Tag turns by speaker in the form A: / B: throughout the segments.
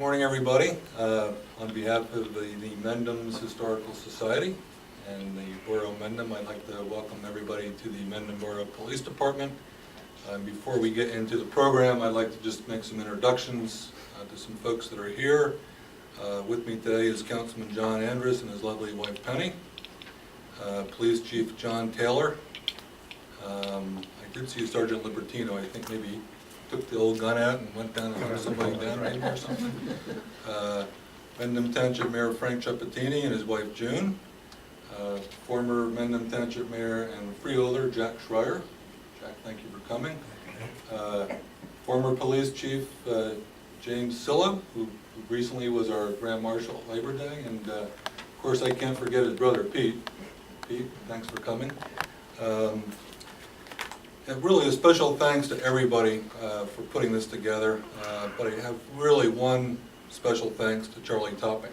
A: Morning, everybody. On behalf of the Mendham's Historical Society and the Borough of Mendham, I'd like to welcome everybody to the Mendham Borough Police Department. Before we get into the program, I'd like to just make some introductions to some folks that are here. With me today is Councilman John Andrus and his lovely wife Penny, Police Chief John Taylor. I did see Sergeant Libertino. I think maybe he took the old gun out and went down and hunted somebody down maybe or something. Mendham Township Mayor Frank Ciappatini and his wife June. Former Mendham Township Mayor and freeholder Jack Schreier. Jack, thank you for coming. Former Police Chief James Silla, who recently was our Grand Marshal at Labor Day, and of course I can't forget his brother Pete. Pete, thanks for coming. And really a special thanks to everybody for putting this together, but I have really one special thanks to Charlie Topping.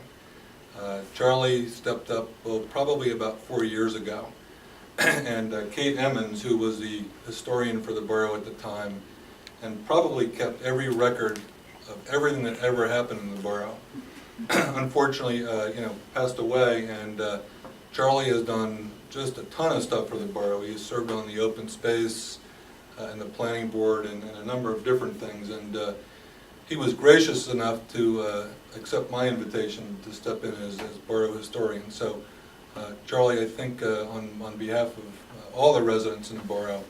A: Charlie stepped up probably about 4 years ago, and Kate Emmons, who was the historian for the borough at the time, and probably kept every record of everything that ever happened in the borough, unfortunately passed away, and Charlie has done just a ton of stuff for the borough. He's served on the open space and the planning board and a number of different things, and he was gracious enough to accept my invitation to step in as borough historian. So Charlie, I think on behalf of all the residents in the borough,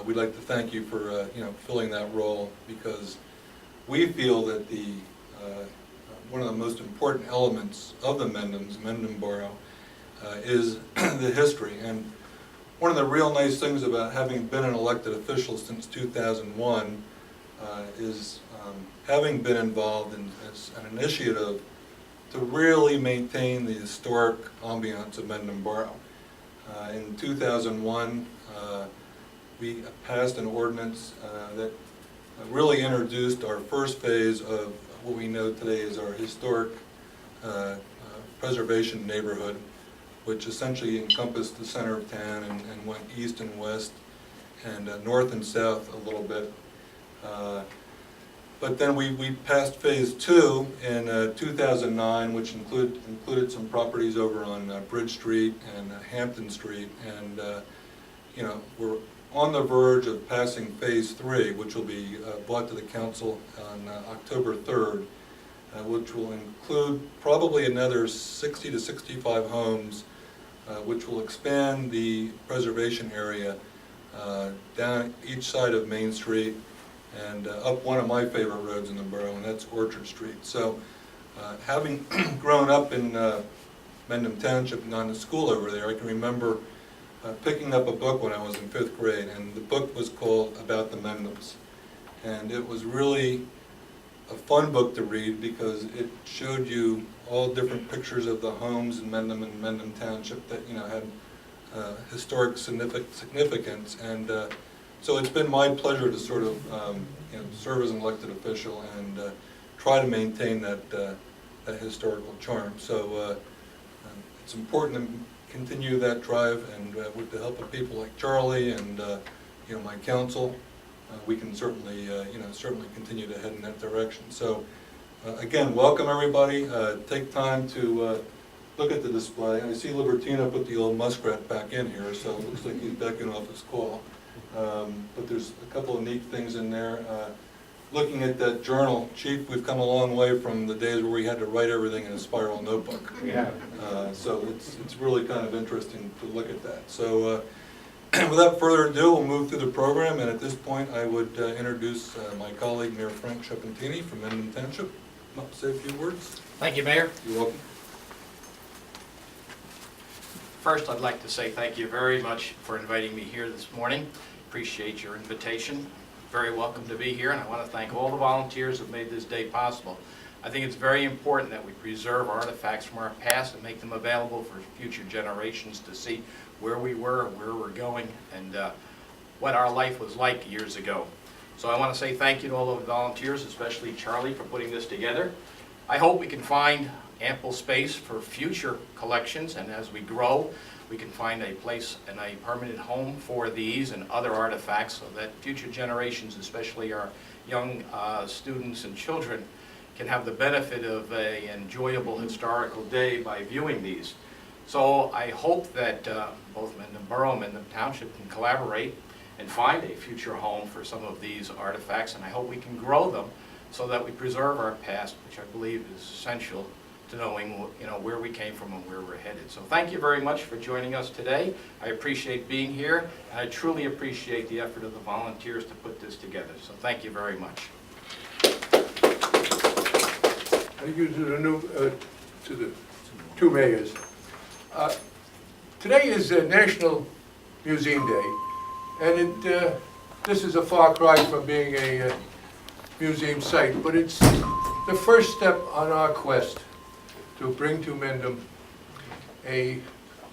A: we'd like to thank you for filling that role, because we feel that the one of the most important elements of the Mendham Borough is the history. And one of the real nice things about having been an elected official since 2001 is having been involved in an initiative to really maintain the historic ambiance of Mendham Borough. In 2001, we passed an ordinance that really introduced our first phase of what we know today as our historic preservation neighborhood, which essentially encompassed the center of town and went east and west and north and south a little bit. But then we passed phase 2 in 2009, which included some properties over on Bridge Street and Hampton Street, and we're on the verge of passing phase 3, which will be brought to the council on October 3rd, which will include probably another 60 to 65 homes, which will expand the preservation area down each side of Main Street and up one of my favorite roads in the borough, and that's Orchard Street. So having grown up in Mendham Township and gone to school over there, I can remember picking up a book when I was in 5th grade, and the book was called About the Mendhams. And it was really a fun book to read because it showed you all different pictures of the homes in Mendham and Mendham Township that had historic significance. And so it's been my pleasure to sort of serve as an elected official and try to maintain that historical charm. So it's important to continue that drive, and with the help of people like Charlie and my council, we can certainly certainly continue to head in that direction. So again, welcome everybody. Take time to look at the display. I see Libertino put the old muskrat back in here, so it looks like he's backing off his call. But there's a couple of neat things in there. Looking at that journal, Chief, we've come a long way from the days where we had to write everything in a spiral notebook.
B: Yeah.
A: So it's really kind of interesting to look at that. So without further ado, we'll move through the program, and at this point I would introduce my colleague, Mayor Frank Ciappatini from Mendham Township. Come up, say a few words.
B: Thank you, Mayor.
A: You're welcome.
B: First, I'd like to say thank you very much for inviting me here this morning. Appreciate your invitation. Very welcome to be here, and I want to thank all the volunteers who made this day possible. I think it's very important that we preserve artifacts from our past and make them available for future generations to see where we were, where we're going, and what our life was like years ago. So I want to say thank you to all of the volunteers, especially Charlie, for putting this together. I hope we can find ample space for future collections, and as we grow, we can find a place and a permanent home for these and other artifacts so that future generations, especially our young students and children, can have the benefit of an enjoyable historical day by viewing these. So I hope that both Mendham Borough and Mendham Township can collaborate and find a future home for some of these artifacts, and I hope we can grow them so that we preserve our past, which I believe is essential to knowing, where we came from and where we're headed. So thank you very much for joining us today. I appreciate being here, and I truly appreciate the effort of the volunteers to put this together. So thank you very much.
C: Thank you to the two mayors. Today is National Museum Day, and this is a far cry from being a museum site, but it's the first step on our quest to bring to Mendham a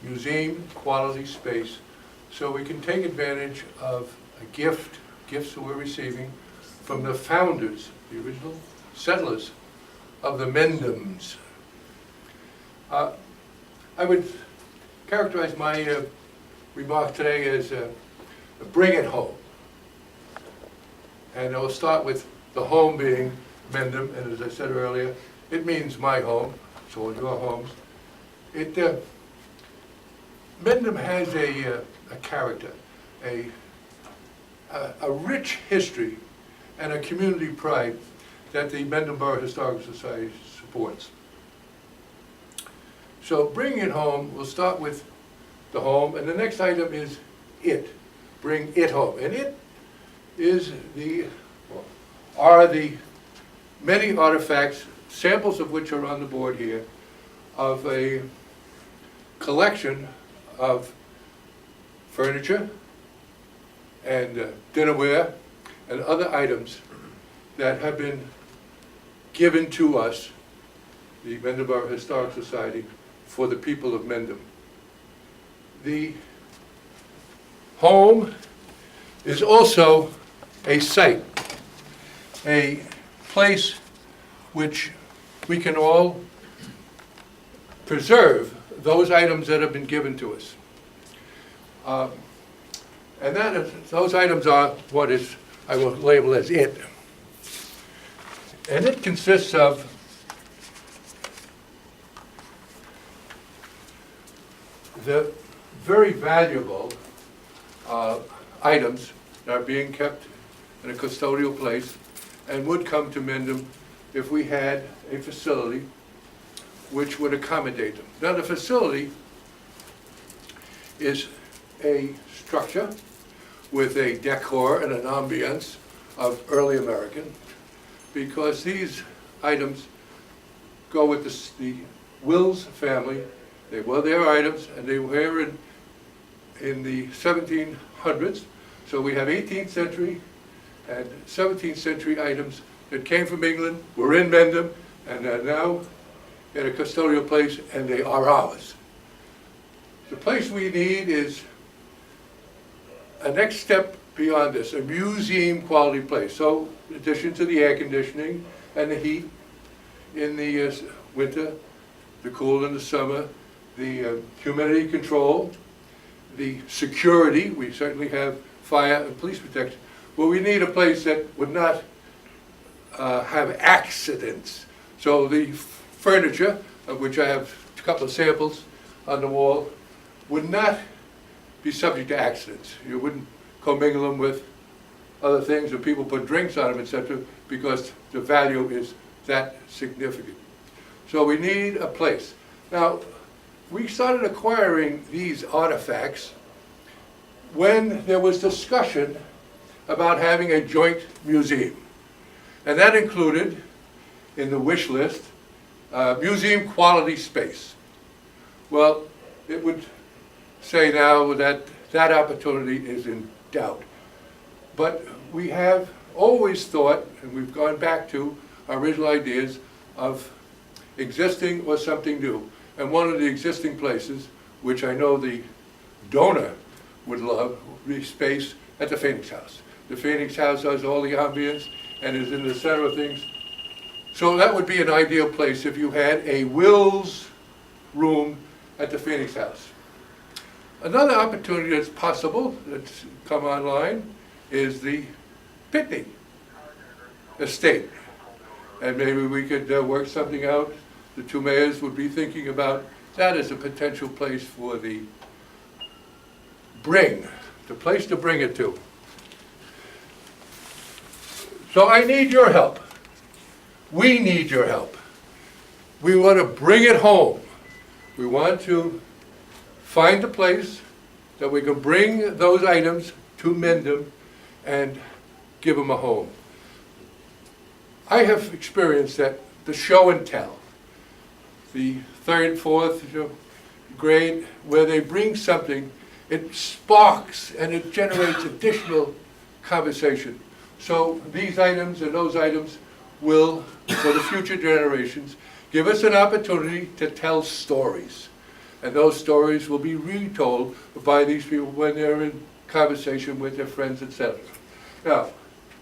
C: museum quality space so we can take advantage of gifts that we're receiving from the founders, the original settlers of the Mendhams. I would characterize my remark today as bring it home. And I'll start with the home being Mendham, and as I said earlier, it means my home, so your homes. Mendham has a character, a rich history, and a community pride that the Mendham Borough Historical Society supports. So bringing it home, we'll start with the home, and the next item is it. Bring it home. And it is are the many artifacts, samples of which are on the board here, of a collection of furniture and dinnerware and other items that have been given to us, the Mendham Borough Historical Society, for the people of Mendham. The home is also a site, a place which we can all preserve those items that have been given to us. And those items are what I will label as it. And it consists of the very valuable items that are being kept in a custodial place and would come to Mendham if we had a facility which would accommodate them. Now the facility is a structure with a decor and an ambience of early American, because these items go with the Wills family. They were their items, and they were in the 1700s. So we have 18th century and 17th century items that came from England, were in Mendham, and are now in a custodial place, and they are ours. The place we need is a next step beyond this, a museum quality place. So in addition to the air conditioning and the heat in the winter, the cool in the summer, the humidity control, the security, we certainly have fire and police protection. Well, we need a place that would not have accidents. So the furniture, of which I have a couple of samples on the wall, would not be subject to accidents. You wouldn't commingle them with other things, or people put drinks on them, etc., because the value is that significant. So we need a place. Now, we started acquiring these artifacts when there was discussion about having a joint museum. And that included, in the wish list, museum quality space. Well, it would say now that that opportunity is in doubt. But we have always thought, and we've gone back to our original ideas of existing or something new. And one of the existing places, which I know the donor would love, would be space at the Phoenix House. The Phoenix House has all the ambience and is in the center of things. So that would be an ideal place if you had a Wills room at the Phoenix House. Another opportunity that's possible, that's come online, is the Pitney estate. and maybe we could work something out. The two mayors would be thinking about that as a potential place for the place to bring it to. So I need your help. We need your help. We want to bring it home. We want to find a place that we can bring those items to Mendham and give them a home. I have experienced that the show and tell, the third, fourth grade, where they bring something, it sparks and it generates additional conversation. So these items and those items will, for the future generations, give us an opportunity to tell stories. And those stories will be retold by these people when they're in conversation with their friends, etc. Now,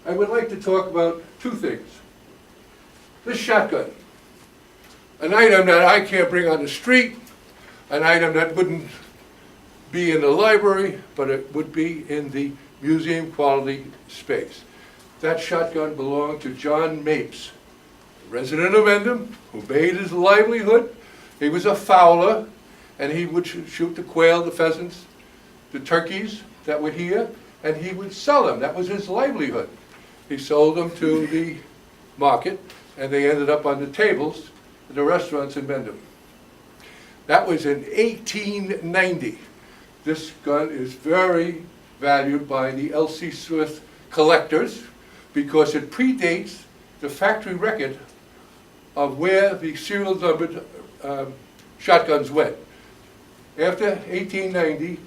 C: I would like to talk about two things. This shotgun, an item that I can't bring on the street, an item that wouldn't be in the library, but it would be in the museum quality space. That shotgun belonged to John Mapes, a resident of Mendham, who made his livelihood. He was a fowler, and he would shoot the quail, the pheasants, the turkeys that were here, and he would sell them. That was his livelihood. He sold them to the market, and they ended up on the tables at the restaurants in Mendham. That was in 1890. This gun is very valued by the L.C. Smith collectors because it predates the factory record of where the serial numbered shotguns went. After 1890,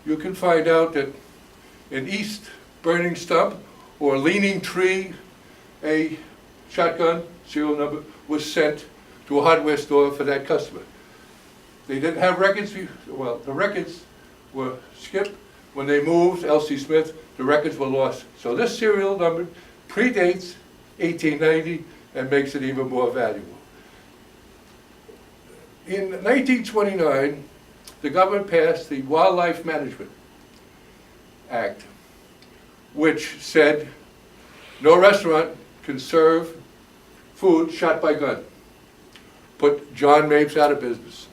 C: you can find out that in East Burning Stump or Leaning Tree, a shotgun serial number was sent to a hardware store for that customer. They didn't have records. Well, the records were skipped. When they moved L.C. Smith, the records were lost. So this serial number predates 1890 and makes it even more valuable. In 1929, the government passed the Wildlife Management Act, which said no restaurant can serve food shot by gun. Put John Mapes out of business.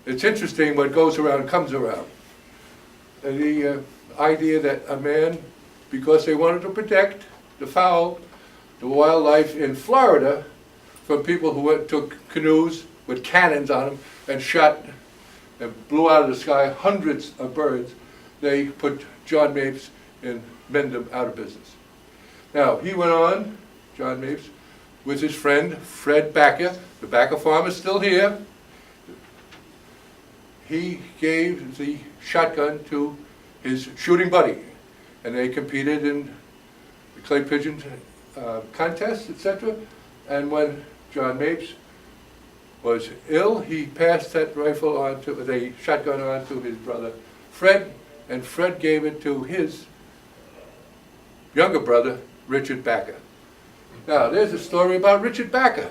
C: It's interesting, what goes around comes around. The idea that a man, because they wanted to protect the fowl, the wildlife in Florida, from people who took canoes with cannons on them and shot and blew out of the sky hundreds of birds, they put John Mapes in Mendham out of business. Now, he went on, John Mapes, with his friend Fred Backer. The Backer farm is still here. He gave the shotgun to his shooting buddy, and they competed in the clay pigeon contest, etc. And when John Mapes was ill, he passed that rifle on to the shotgun on to his brother Fred, and Fred gave it to his younger brother Richard Backer. Now, there's a story about Richard Backer.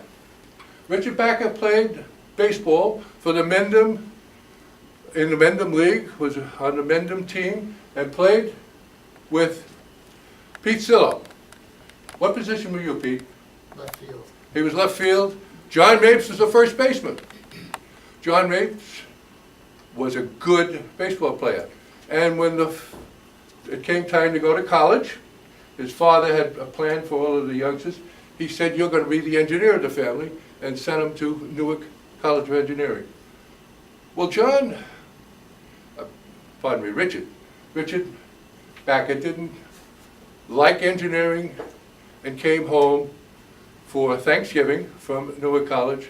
C: Richard Backer played baseball for the Mendham, in the Mendham League, was on the Mendham team, and played with Pete Sillo. What position were you, Pete?
D: Left field.
C: He was left field. John Mapes was the first baseman. John Mapes was a good baseball player. And when it came time to go to college, his father had a plan for all of the youngsters. He said, "You're going to be the engineer of the family," and sent him to Newark College of Engineering. Well, Richard Backer didn't like engineering and came home for Thanksgiving from Newark College,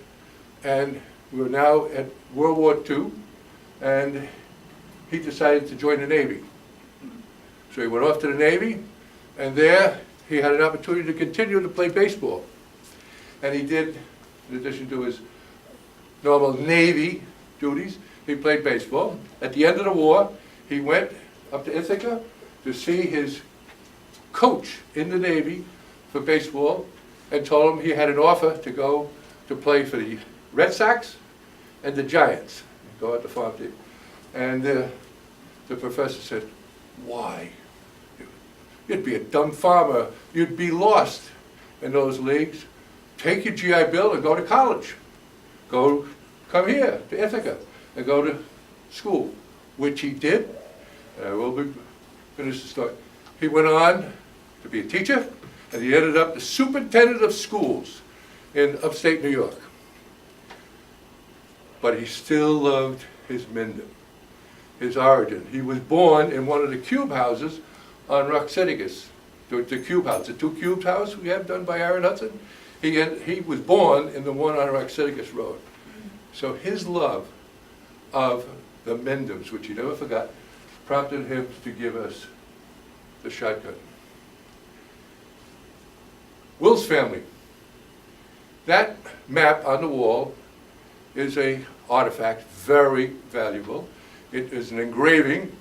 C: and we're now at World War II, and he decided to join the Navy. So he went off to the Navy, and there he had an opportunity to continue to play baseball. And he did, in addition to his normal Navy duties, he played baseball. At the end of the war, he went up to Ithaca to see his coach in the Navy for baseball, and told him he had an offer to go to play for the Red Sox and the Giants, go at the farm team. And the professor said, "Why? You'd be a dumb farmer. You'd be lost in those leagues." take your GI Bill and go to college. Come here to Ithaca and go to school, which he did. We'll finish the story. He went on to be a teacher, and he ended up the superintendent of schools in upstate New York. But he still loved his Mendham, his origin. He was born in one of the cube houses on Roxitigus, the cube house, the two cubes house we have done by Aaron Hudson. He was born in the one on Roxitigus Road. So his love of the Mendhams, which he never forgot, prompted him to give us the shotgun. Will's family. That map on the wall is an artifact, very valuable. It is an engraving,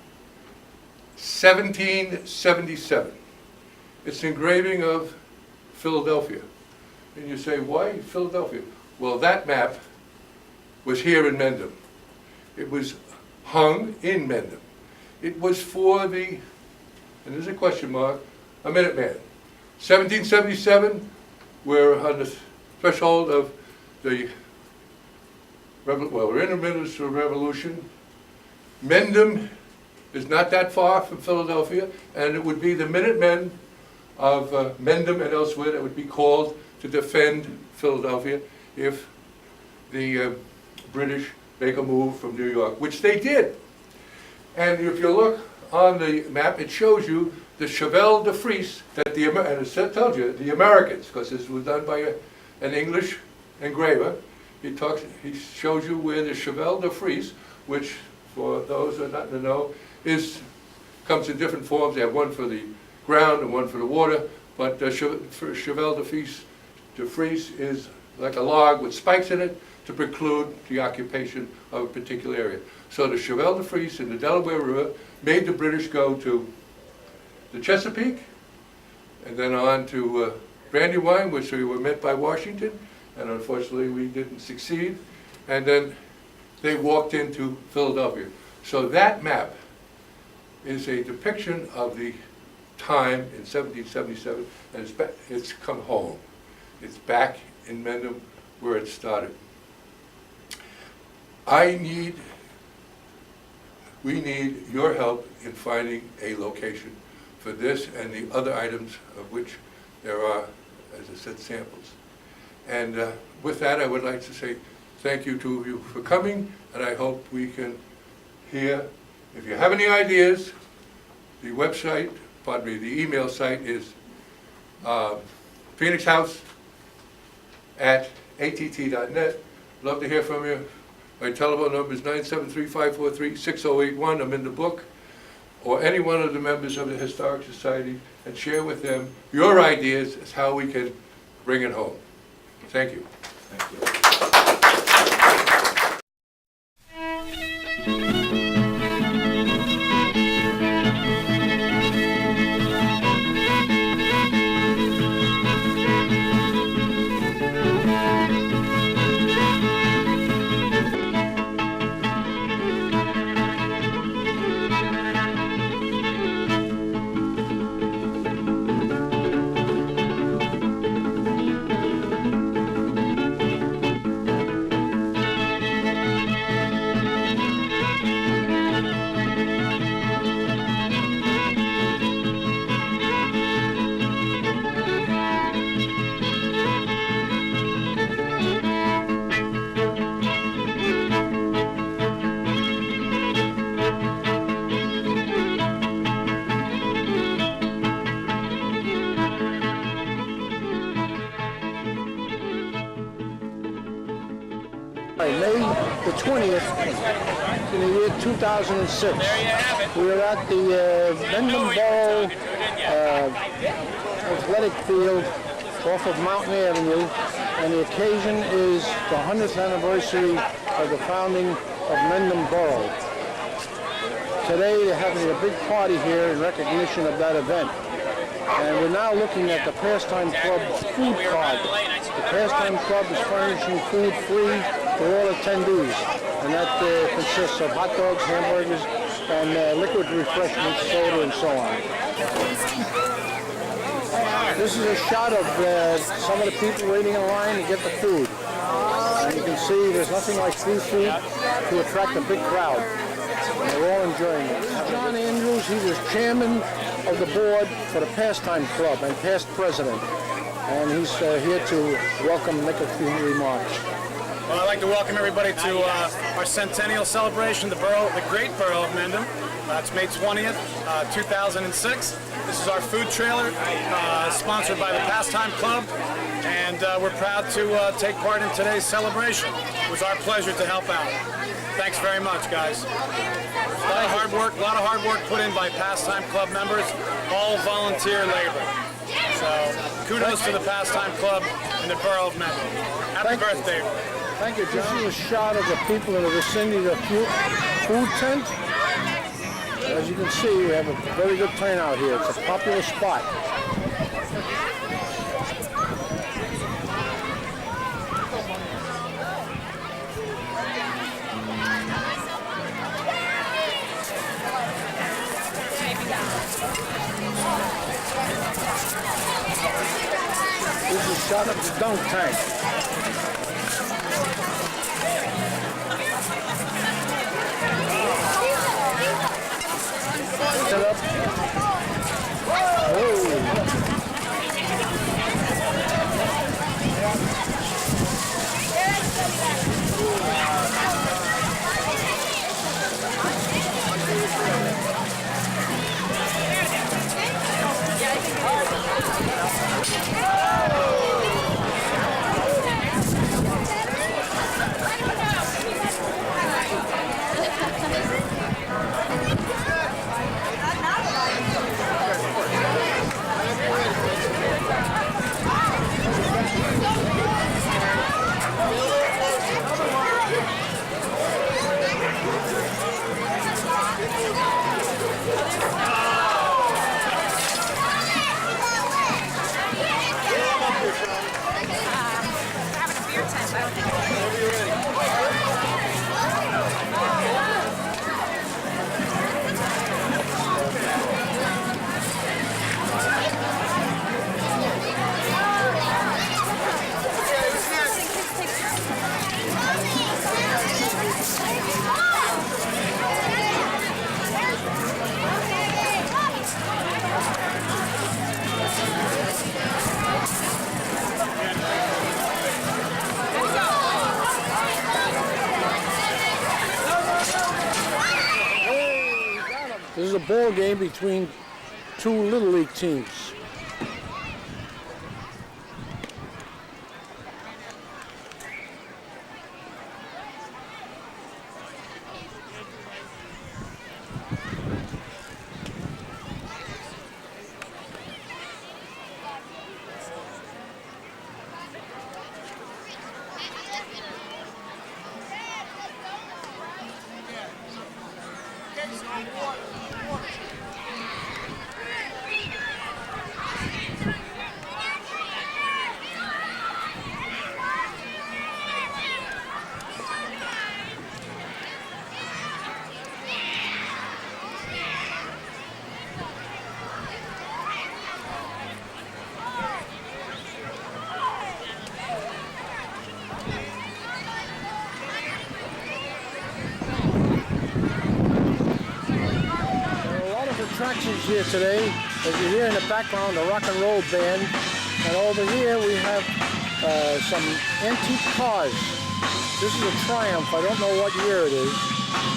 C: 1777. It's an engraving of Philadelphia. And you say, why Philadelphia? Well, that map was here in Mendham. It was hung in Mendham. It was for the, and there's a question mark, a Minuteman. 1777, we're on the threshold of the, well, we're in the middle of the revolution. Mendham is not that far from Philadelphia, and it would be the Minutemen of Mendham and elsewhere that would be called to defend Philadelphia if the British make a move from New York, which they did. And if you look on the map, it shows you the cheval de frise that and it tells you the Americans, because this was done by an English engraver. He shows you where the cheval de frise, which for those who are not to know, comes in different forms. They have one for the ground and one for the water, but cheval de frise is like a log with spikes in it to preclude the occupation of a particular area. So the cheval de frise in the Delaware River made the British go to the Chesapeake, and then on to Brandywine, which we were met by Washington, and unfortunately we didn't succeed. And then they walked into Philadelphia. So that map is a depiction of the time in 1777, and it's come home. It's back in Mendham where it started. We need your help in finding a location for this and the other items of which there are, as I said, samples. And with that, I would like to say thank you to you for coming, and I hope we can hear. If you have any ideas, the website, pardon me, the email site is phoenixhouse@att.net. Love to hear from you. My telephone number is 973-543-6081. I'm in the book. Or any one of the members of the Historic Society, and share with them your ideas as how we can bring it home. Thank you.
B: Thank you.
D: May the 20th in the year 2006. We are at the Mendham Borough athletic field off of Mountain Avenue, and the occasion is the 100th anniversary of the founding of Mendham Borough. Today they're having a big party here in recognition of that event. And we're now looking at the Pastime Club's food card. The Pastime Club is furnishing food free for all attendees, and that consists of hot dogs, hamburgers, and liquid refreshments, soda, and so on. This is a shot of some of the people waiting in line to get the food. And you can see there's nothing like free food to attract a big crowd. And they're all enjoying it. John Andrews, he was chairman of the board for the Pastime Club and past president. And he's here to welcome, make a few remarks.
E: Well, I'd like to welcome everybody to our centennial celebration, the great borough of Mendham. It's May 20th, 2006. This is our food trailer, sponsored by the Pastime Club, and we're proud to take part in today's celebration. It was our pleasure to help out. Thanks very much, guys. A lot of hard work put in by Pastime Club members, all volunteer labor. So kudos to the Pastime Club and the Borough of Mendham. Happy birthday.
D: Thank you. This is a shot of the people in the vicinity of the food tent. As you can see, we have a very good turnout here. It's a popular spot. This is a shot of the dunk tank. Set up. This is a ball game between two Little League teams. Attractions here today. As you hear in the background, the rock and roll band, and over here we have some antique cars. This is a Triumph. I don't know what year it is,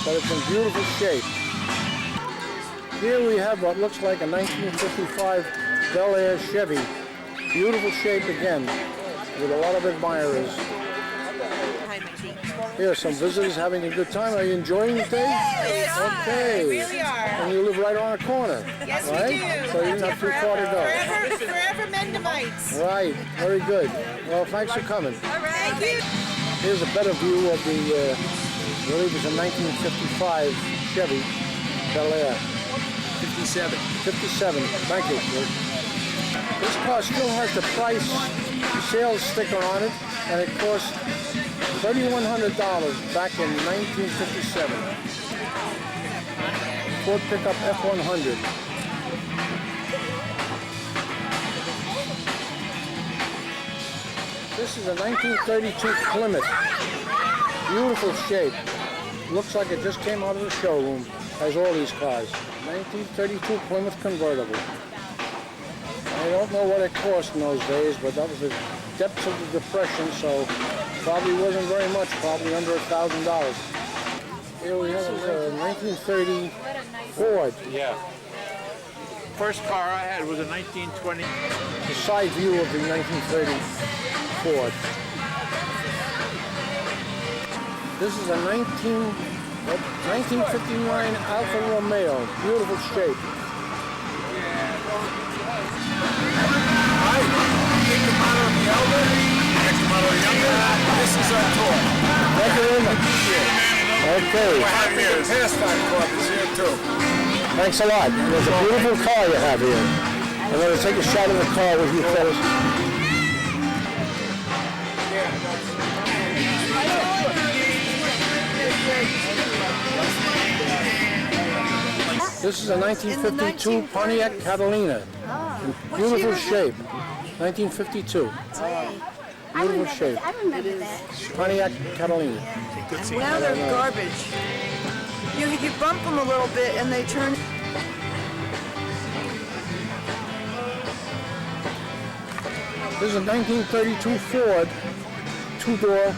D: but it's in beautiful shape. Here we have what looks like a 1955 Bel Air Chevy. Beautiful shape again, with a lot of admirers. Here are some visitors having a good time. Are you enjoying the day?
F: Yes,
D: okay.
F: we really are.
D: And you live right on the corner.
F: Yes,
D: right?
F: we do.
D: So you don't have too far to go.
F: Forever Mendhamites.
D: Right. Very good. Well, thanks for coming.
F: All right. Thank you.
D: Here's a better view of the, I believe it's a 1955 Chevy Bel Air.
E: 57.
D: 57. Thank you. This car still has the price sales sticker on it, and it cost $3,100 back in 1957. Ford pickup F-100. This is a 1932 Plymouth. Beautiful shape. Looks like it just came out of the showroom, as all these cars. 1932 Plymouth convertible. I don't know what it cost in those days, but that was the depths of the Depression, so probably wasn't very much, probably under $1,000. Here we have a 1930 Ford.
G: Yeah. First car I had was a 1920.
D: The side view of the 1930 Ford. This is a 1959 Alfa Romeo. Beautiful shape.
E: This is our tour.
D: Thank you very much. Okay.
E: The Pastime Club is here too.
D: Thanks a lot. There's a beautiful car you have here. I'm going to take a shot of the car with you fellas. This is a 1952 Pontiac Catalina. In beautiful shape. 1952. Beautiful shape.
F: I remember that.
D: Pontiac Catalina.
F: Now they're garbage. You bump them a little bit and they turn.
D: This is a 1932 Ford, two-door,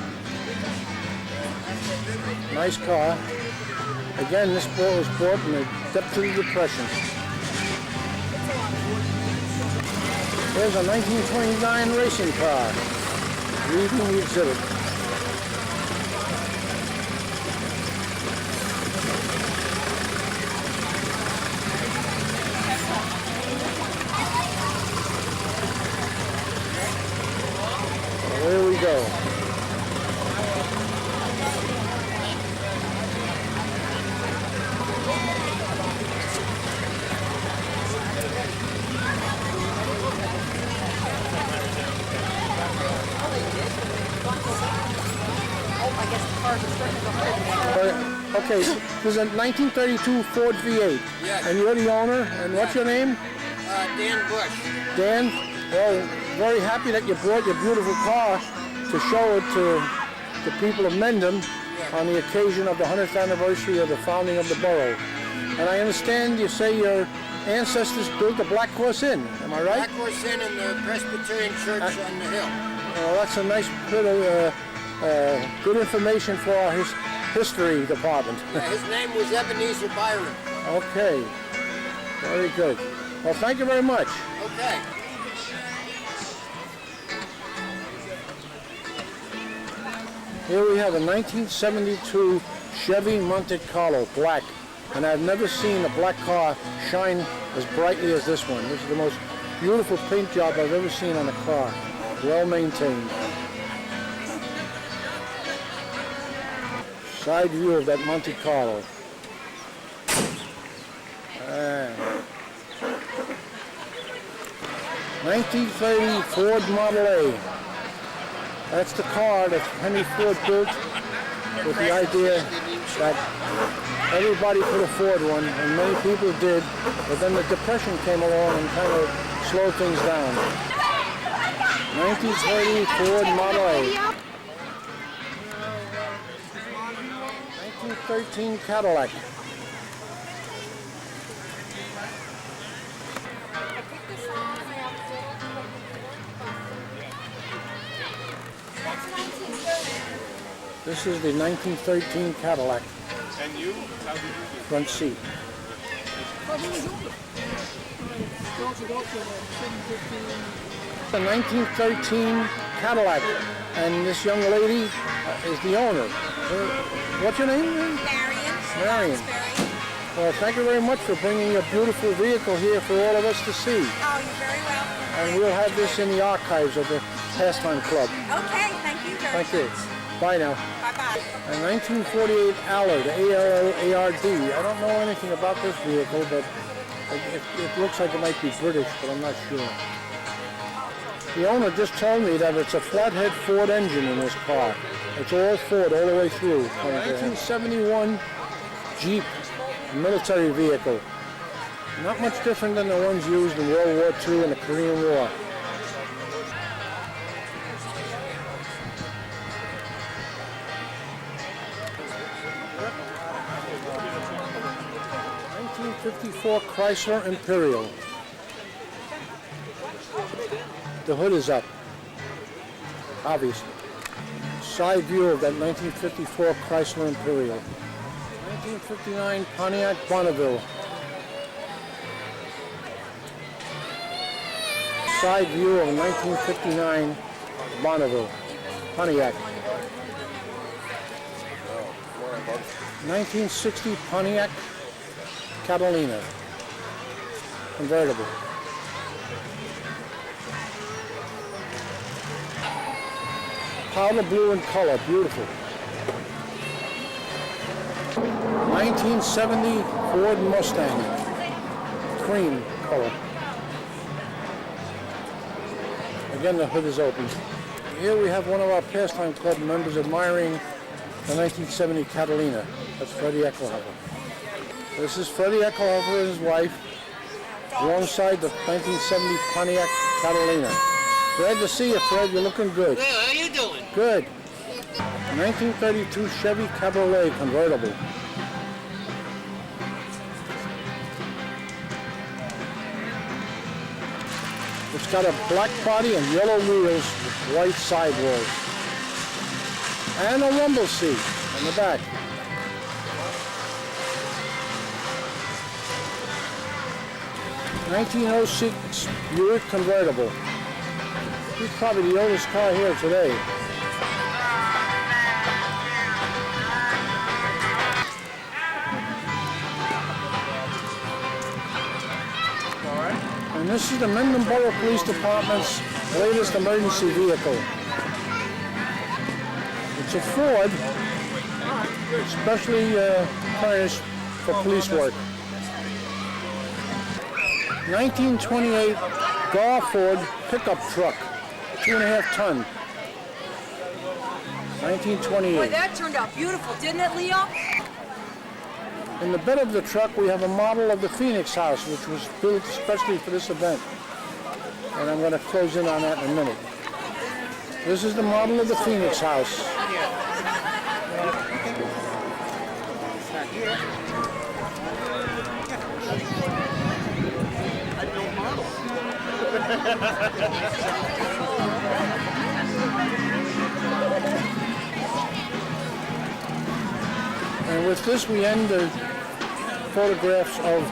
D: nice car. Again, this boat was bought in the depths of the Depression. There's a 1929 racing car, reading the exhibit. There we go. Okay, this is a 1932 Ford V8.
H: Yes.
D: And you're the owner, and what's your name?
H: Dan Bush.
D: Dan? Well, very happy that you brought your beautiful car to show it to the people of Mendham on the occasion of the 100th anniversary of the founding of the borough. And I understand you say your ancestors built the Black Horse Inn, am I right?
H: Black Horse Inn in the Presbyterian Church on the hill.
D: Well, that's a nice bit of good information for our history department.
H: His name was Ebenezer Byron.
D: Okay, very good. Well, thank you very much.
H: Okay.
D: Here we have a 1972 Chevy Monte Carlo, black. And I've never seen a black car shine as brightly as this one. This is the most beautiful paint job I've ever seen on a car. Well maintained. Side view of that Monte Carlo. 1930 Ford Model A. That's the car that Henry Ford built with the idea that everybody could afford one, and many people did, but then the Depression came along and kind of slowed things down. 1930 Ford Model A. 1913 Cadillac. This is the 1913 Cadillac.
G: And you? How did you do?
D: Front seat. The 1913 Cadillac, and this young lady is the owner. What's your name?
F: Marion.
D: Marion. Well, thank you very much for bringing your beautiful vehicle here for all of us to see.
F: Oh, you're very welcome.
D: And we'll have this in the archives of the Pastime Club.
F: Okay, thank you very
D: Thank you.
F: much.
D: Bye now.
F: Bye-bye.
D: A 1948 Allard, A-L-L-A-R-D. I don't know anything about this vehicle, but it looks like it might be British, but I'm not sure. The owner just told me that it's a flathead Ford engine in this car. It's all Ford all the way through. 1971 Jeep military vehicle. Not much different than the ones used in World War II and the Korean War. 1954 Chrysler Imperial. The hood is up, obviously. Side view of that 1954 Chrysler Imperial. 1959 Pontiac Bonneville. Side view of 1959 Bonneville, Pontiac. 1960 Pontiac Catalina, convertible. Powder blue in color, beautiful. 1970 Ford Mustang, cream color. Again, the hood is open. Here we have one of our Pastime Club members admiring the 1970 Catalina. That's Freddie Eckelhofer. This is Freddie Eckelhofer and his wife, alongside the 1970 Pontiac Catalina. Glad to see you, Fred. You're looking good.
H: Good, how you doing?
D: Good. 1932 Chevy Cabriolet convertible. It's got a black body and yellow wheels with white sidewalls. And a rumble seat in the back. '06 Buick convertible. This is probably the oldest car here today. And this is the Mendham Borough Police Department's latest emergency vehicle. It's a Ford, specially furnished for police work. 1928 Gar Ford pickup truck, 2.5 ton.
F: Boy,
D: 1928.
F: that turned out beautiful, didn't it, Leo?
D: In the bed of the truck, we have a model of the Phoenix House, which was built especially for this event. And I'm going to close in on that in a minute. This is the model of the Phoenix House. And with this, we end the photographs of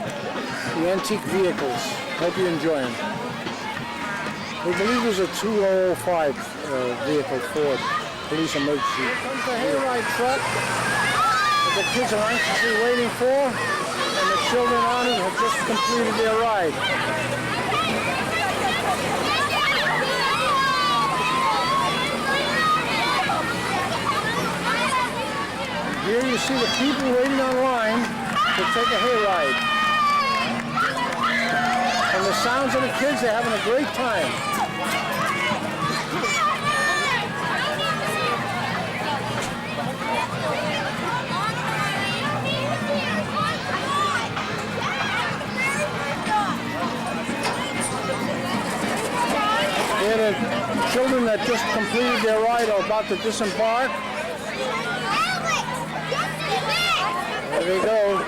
D: the antique vehicles. Hope you enjoy them. We believe there's a 2005 vehicle Ford police emergency. Comes the hayride truck that the kids are anxiously waiting for, and the children on it have just completed their ride. Here you see the people waiting online to take a hayride. And the sounds of the kids, they're having a great time. Here the children that just completed their ride are about to disembark. There they go.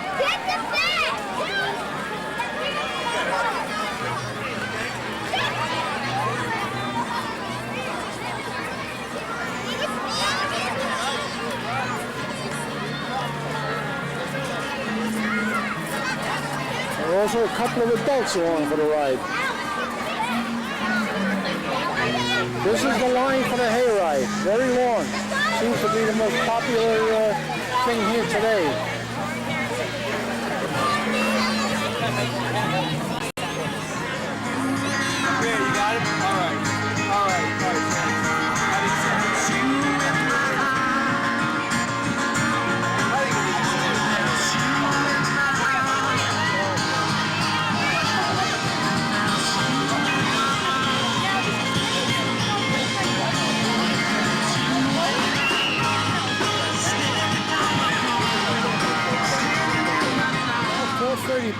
D: There are also a couple of adults along for the ride. This is the line for the hayride, very long. Seems to be the most popular thing here today.
E: Yeah, you got it? All right. All right.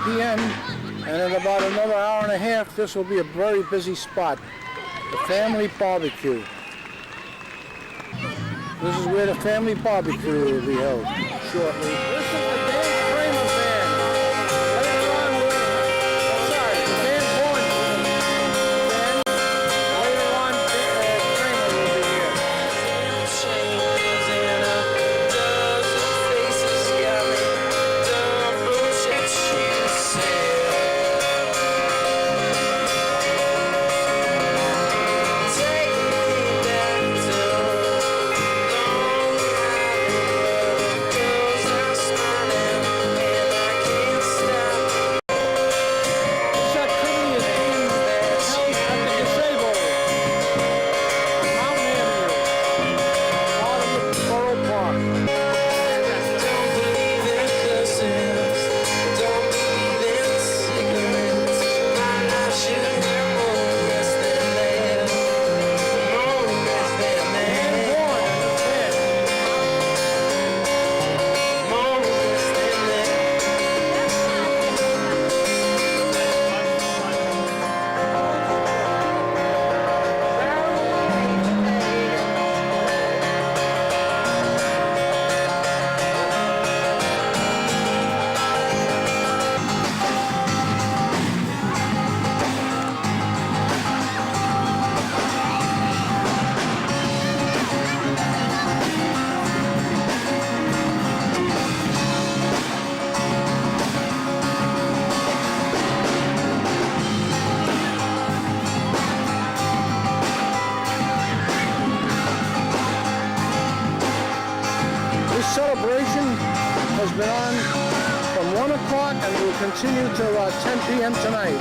D: p.m. and in about another hour and a half, this will be a very busy spot, the family barbecue. This is where the family barbecue will be held shortly. Listen to Dave Kramer Band. Later on, has been on from 1 o'clock and will continue till 10 p.m. tonight.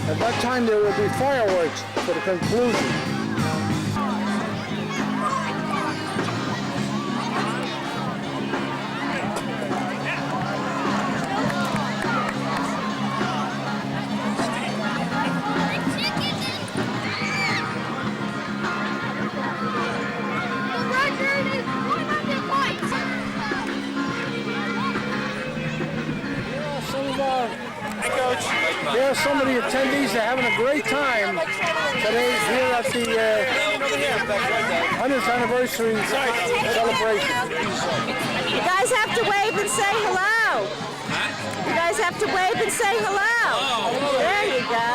D: At that time, there will be fireworks for the conclusion. There are some of the attendees that are having a great time today here at the 100th anniversary celebration.
F: You guys have to wave and say hello. You guys have to wave and say hello. There you go.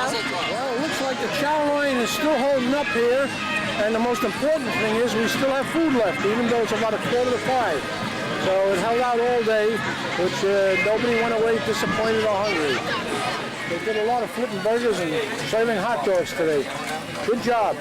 D: Well, it looks like the chow line is still holding up here, and the most important thing is we still have food left, even though it's about 4:45. So it held out all day, which nobody went away disappointed or hungry. They did a lot of flipping burgers and serving hot dogs today. Good job.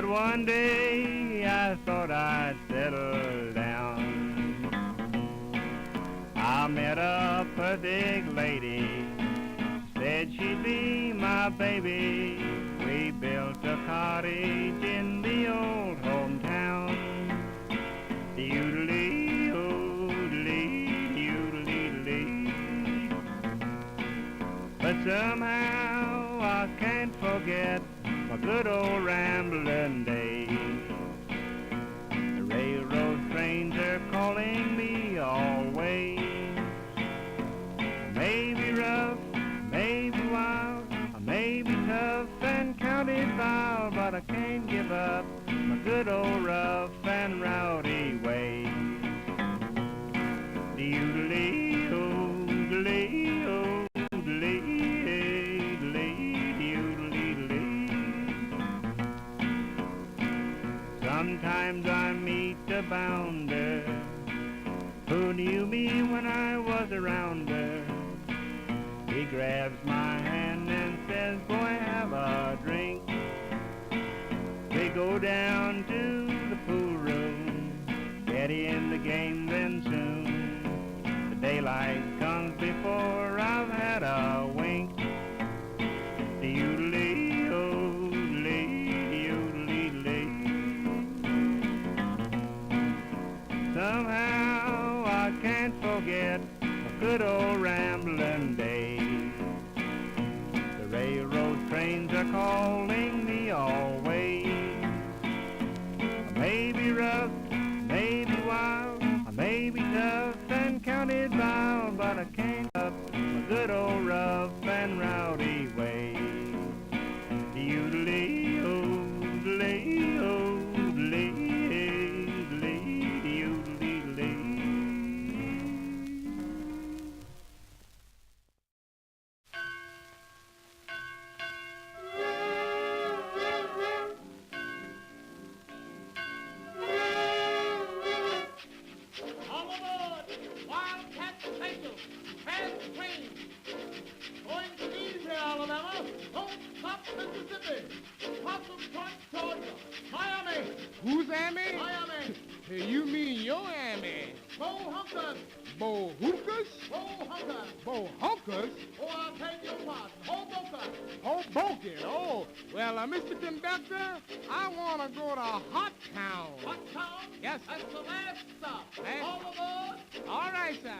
I: But one day I thought I'd settle down. I met a perfect lady, said she'd be my baby. We built a cottage in the old hometown. Doodly-oo-dlee-doodly-dee. But somehow I can't forget my good old rambling days. The railroad trains are calling me always. Maybe rough, maybe wild, I may be tough and county foul, but I can't give up my good old rough and rowdy ways. Sometimes I meet a bounder who knew me when I was around her. He grabs my hand and says, boy, have a drink. We go down to the pool room, get in the game, then soon the daylight comes before I've had a wink. Somehow I can't forget my good old rambling days. The railroad trains are calling me always. I may be rough, maybe wild, I may be tough and counted vile, but I can't up my good old rough and rowdy ways.
G: Who's Amy?
H: Miami.
G: Hey, you mean your Amy?
H: Bo Hunkers.
G: Bo Hookers?
H: Bo Hunkers.
G: Bo Hunkers?
H: Oh, I'll take your part. Hoboken.
G: Hoboken. Oh, well, Mr. Conductor, I want to go to Hot Town.
H: Hot town?
G: Yes, sir.
H: That's the last stop.
G: Last-
H: All aboard.
G: All right, sir.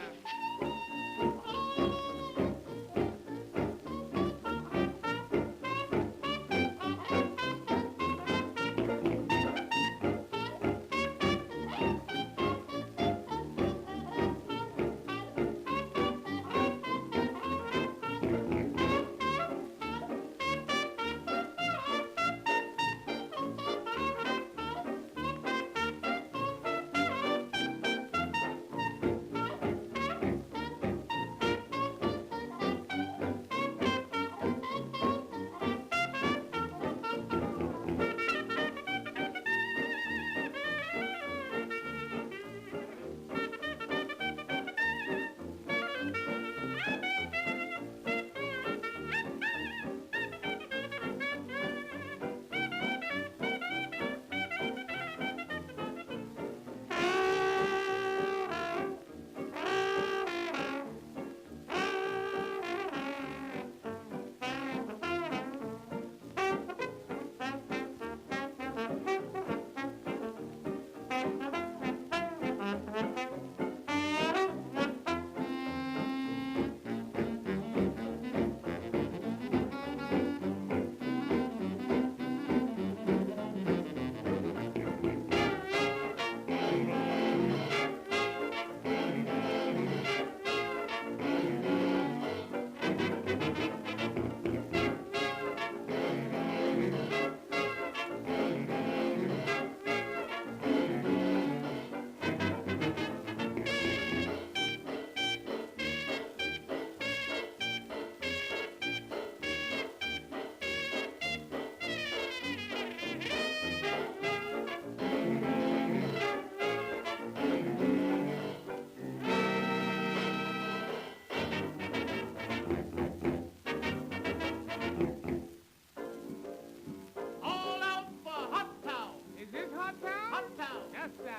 G: Yes, sir.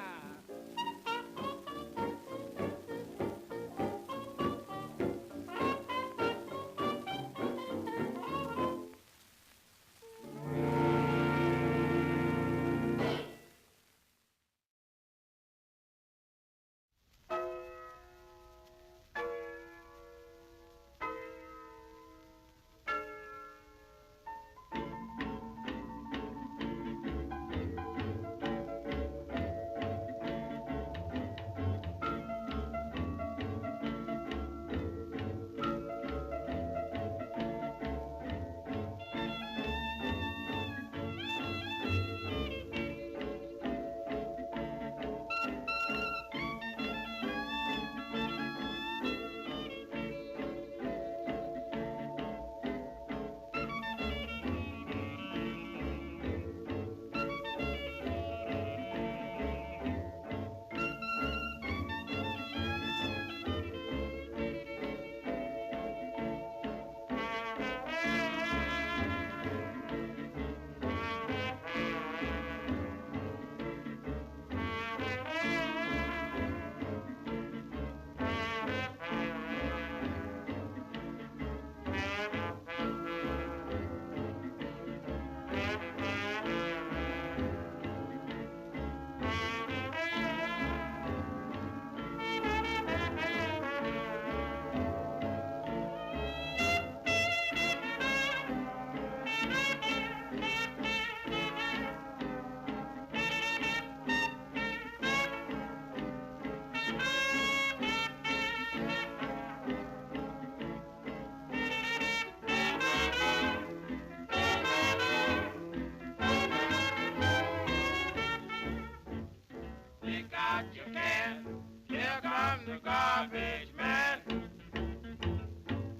I: Stick out your can, here comes the garbage man.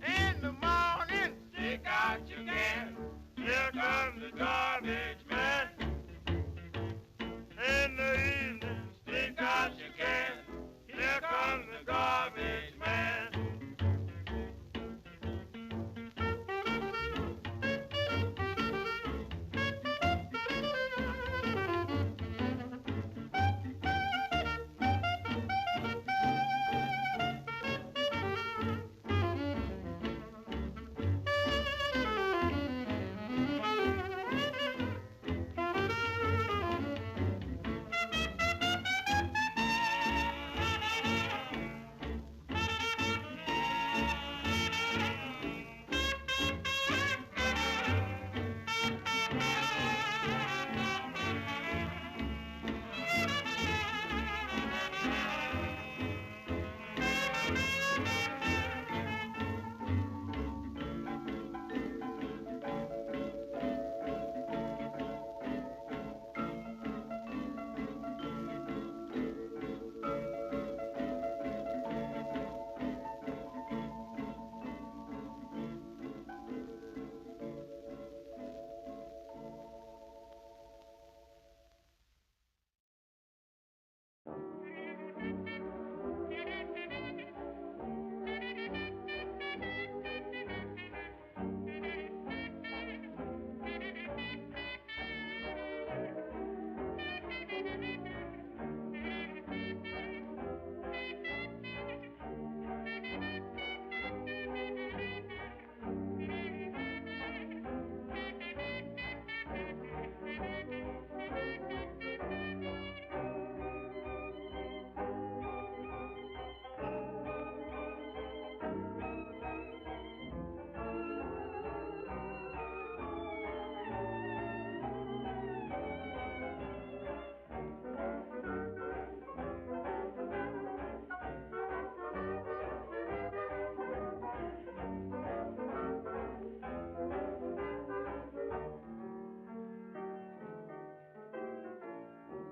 I: In the morning, stick out your can, here comes the garbage man. In the evening, stick out your can, here comes the garbage man.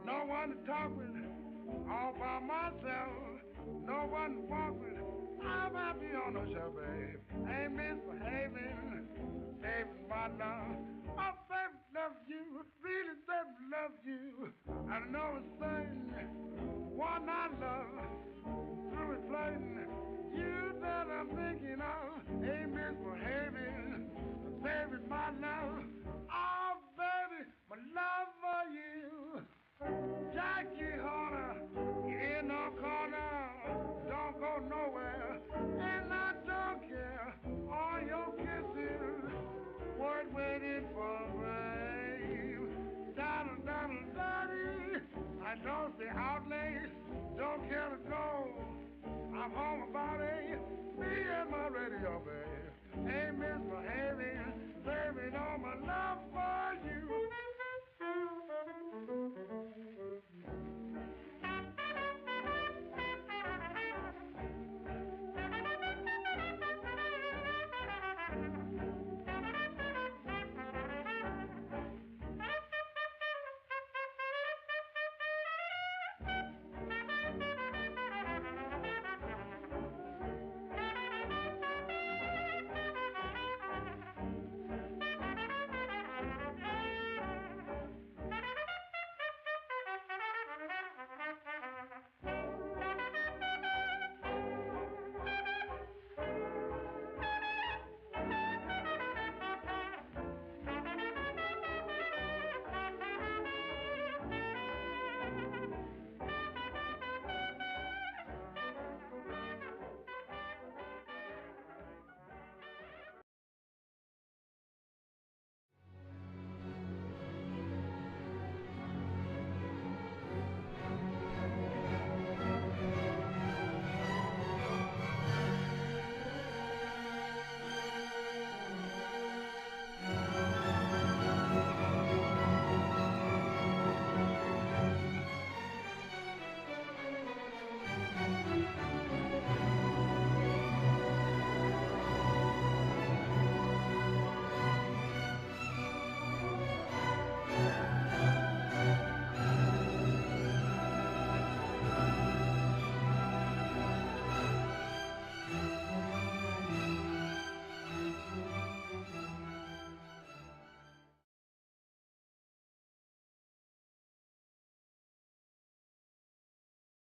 G: No one to talk with, all by myself. No one to walk with, I'm happy on the shelf, babe. Ain't misbehaving, saving my love. My baby loves you, really does love you. I know it's thing, one I love, through it flirting. You that I'm thinking of, ain't misbehaving, saving my love. Oh, baby, my love for you. Jackie the outlay, don't care to go. I'm home about it, me and my radio, babe. Ain't misbehaving, saving all my love for you.